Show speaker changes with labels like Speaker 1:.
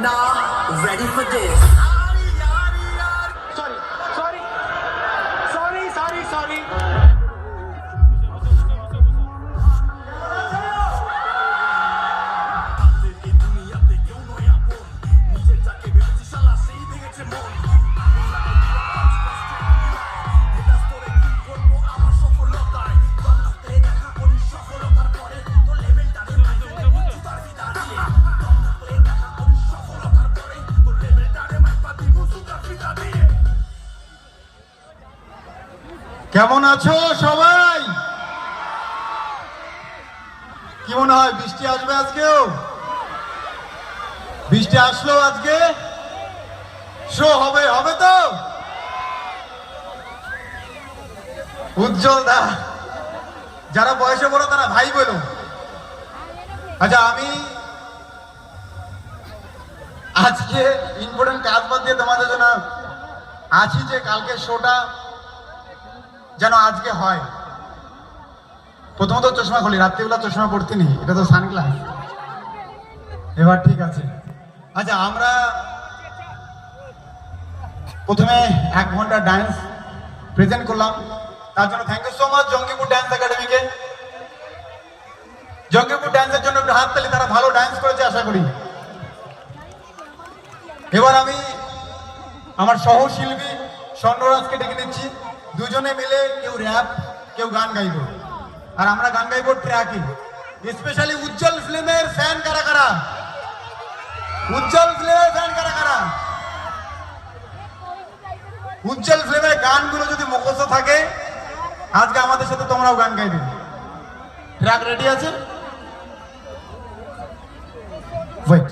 Speaker 1: Not ready for this.
Speaker 2: Sorry. কেমন আছো সবাই? কি মনে হয় বৃষ্টি আসবে আজকেও? বৃষ্টি আসলো আজকে? শো হবে তো? উজ্জ্বল দা, যারা বয়সে বড় তারা ভাই বলো। আচ্ছা, আমি আজকে ইম্পর্টেন্ট কাজ বাদ দিয়ে তোমাদের জন্য আছি যে কালকে শোটা যেন আজকে হয়। প্রথমত চশমা খুলি, রাত্রিবেলা চশমা পড়তে নি, এটা তো সানগ্লাস। এবার ঠিক আছে। আচ্ছা, আমরা প্রথমে 1 ঘন্টা ডান্স প্রেজেন্ট করলাম, তার জন্য thank you so much Jangipur dance একাডেমিকে। জঙ্গিপুর ডান্সের জন্য একটু হাততালি, তারা ভালো ডান্স করেছে আশা করি। এবার আমি আমার সহশিল্পী স্বর্ণরাজকে ডেকে নিচ্ছি। দুজনে মিলে কেউ র্যাপ, কেউ গান গাইব, আর আমরা গান গাইব ট্র্যাকে। স্পেশালি উজ্জ্বল ফিল্মের ফ্যান কারা কারা? উজ্জ্বল ফিল্মের ফ্যান কারা কারা? উজ্জ্বল ফিল্মের গানগুলো যদি মুখস্থ থাকে, আজকে আমাদের সাথে তোমরাও গান গাইবে। ট্র্যাক রেডি আছে? ওয়েট।